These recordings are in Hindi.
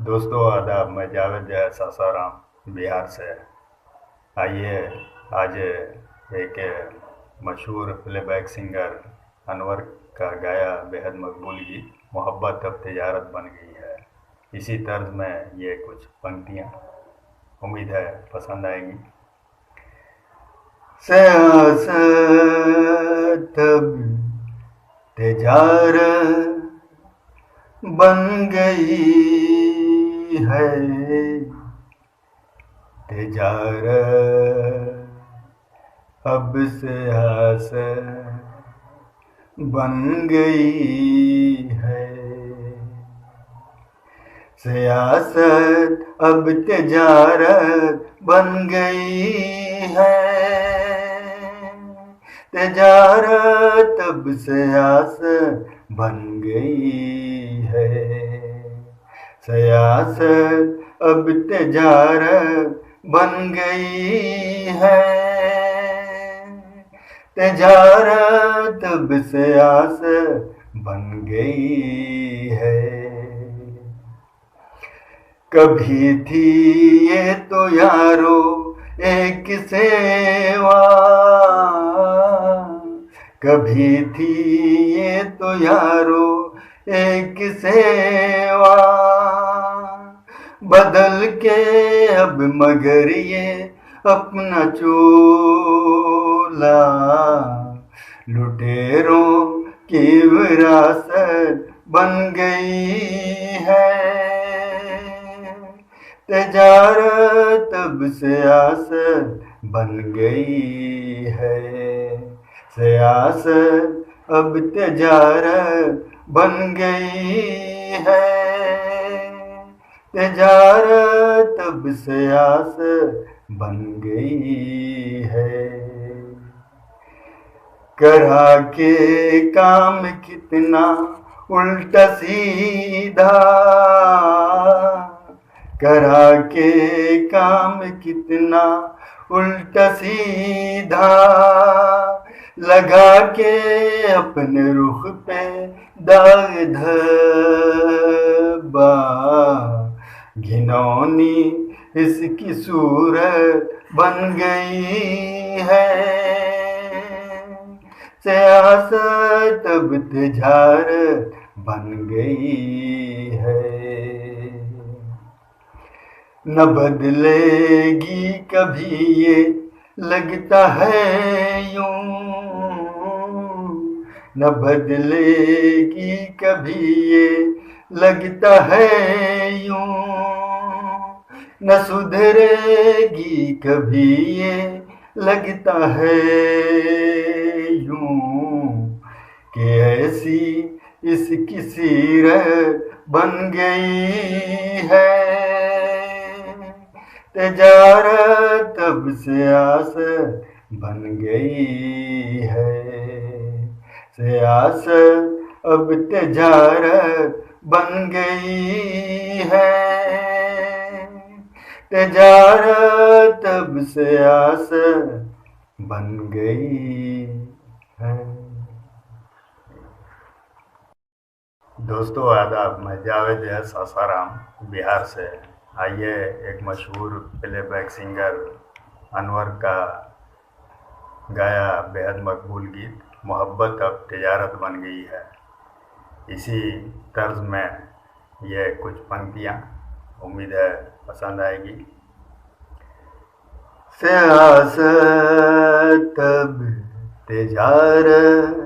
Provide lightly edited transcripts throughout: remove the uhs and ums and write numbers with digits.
दोस्तों आदाब। मैं जावेद जय सासाराम बिहार से। आइए आज एक मशहूर प्लेबैक सिंगर अनवर का गाया बेहद मकबूल गीत मोहब्बत अब तिजारत बन गई है, इसी तर्ज में ये कुछ पंक्तियाँ, उम्मीद है पसंद आएंगी। सियासत अब तिजारत बन गई है, तिजारत अब सियासत बन गई है। सियासत अब तिजारत बन गई है, तिजारत अब सियासत बन गई है। सियासत अब तिजारत बन गई है, तिजारत अब सियासत बन गई है। कभी थी ये तो यारो एक सेवा, कभी थी ये तो यारो एक सेवा, बदल के अब मगर ये अपना चोला लुटेरों की विरासत बन गई है। तिजारत अब सियासत बन गई है, सियासत अब तिजारत बन गई है, तिजारत अब सियासत बन गई है। करा के काम कितना उल्टा सीधा, करा के काम कितना उल्टा सीधा, लगा के अपने रुख पे दाग धब्बा, घिनौनी इसकी सूरत बन गई है। सियासत अब तिजारत बन गई है। न बदलेगी कभी ये लगता है यूं, न बदलेगी कभी ये लगता है यूं, न सुधरेगी कभी ये लगता है यूं, कि ऐसी इसकी सीरत बन गई है। तिजारत अब सियासत बन गई है, सियासत अब तिजारत बन गई है, तिजारत अब सियासत बन गई है। दोस्तों आदाब। मैं जावेद है सासाराम बिहार से। आइए एक मशहूर प्लेबैक सिंगर अनवर का गाया बेहद मकबूल गीत मोहब्बत अब तिजारत बन गई है, इसी तर्ज में ये कुछ पंक्तियाँ, उम्मीद है पसंद आएगी। सियासत अब तिजारत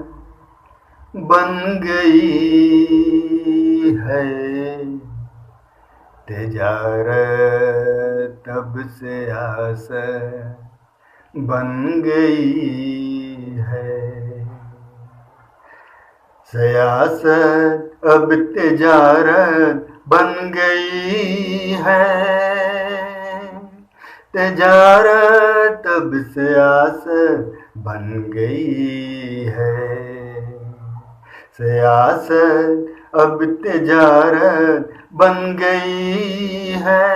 बन गई है, तिजारत अब सियासत बन गई है। सियासत अब तिजारत बन गई है, तिजारत अब सियासत बन गई है। सियासत अब तिजारत बन गई है,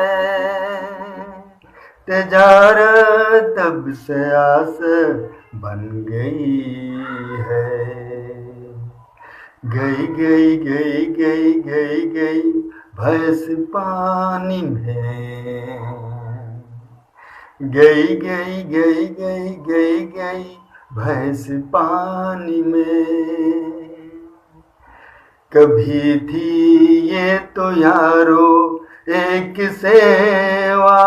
तिजारत अब सियासत बन गई है। गई गई गई गई गई गई भैंस पानी में। गई गई गई गई गई गई भैंस पानी में। कभी थी ये तो यारो एक सेवा,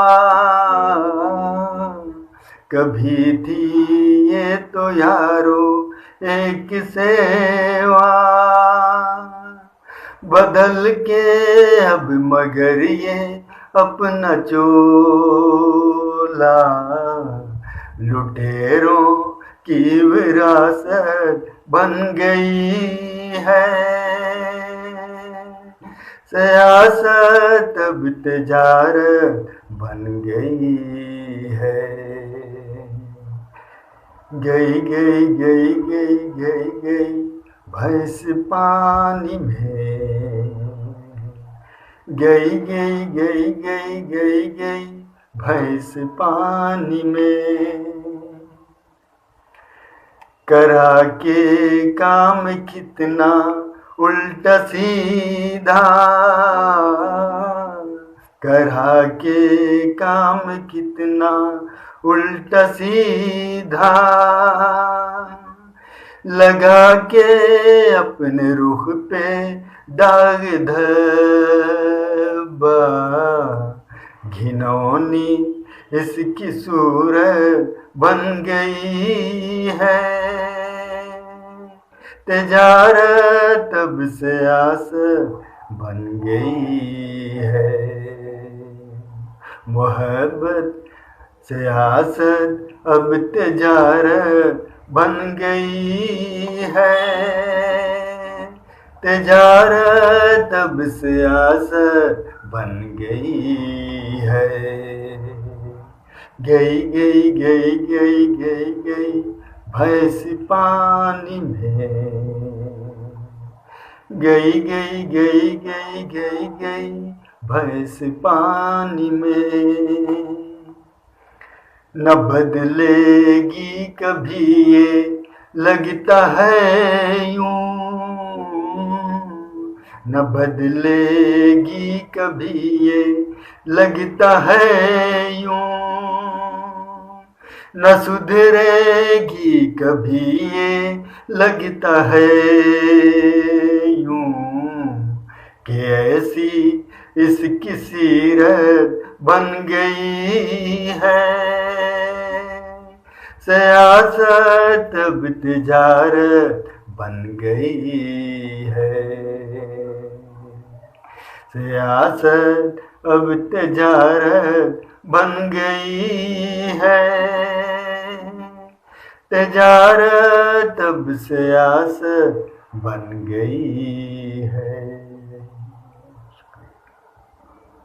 कभी थी ये तो यारो एक सेवा। बदल के अब मगर ये अपना चोला, लुटेरों की विरासत बन गई है। सियासत अब तिजारत बन गई है। गई गई गई गई गई गई भैंस पानी में। गई गई गई गई गई गई भैंस पानी में। करा के काम कितना उल्टा सीधा, करा के काम कितना उल्टा सीधा। लगा के अपने रुख पे दाग धब्बा, घिनौनी इसकी सूरत बन गई है। तिजारत अब सियासत बन गई है। मोहब्बत सियासत अब तिजारत बन गई है। तिजारत अब सियासत बन गई है। गई गई गई गई गई गई भैंस पानी में। गई गई गई गई गई गई भैंस पानी में। न बदलेगी कभी ये लगता है यूं, न बदलेगी कभी ये लगता है यूं। न सुधरेगी कभी ये लगता है यूं, कि ऐसी इसकी सीरत बन गई है। सियासत अब तिजारत बन गई है। सियासत अब तिजारत बन गई है। तिजारत अब सियासत बन गई है।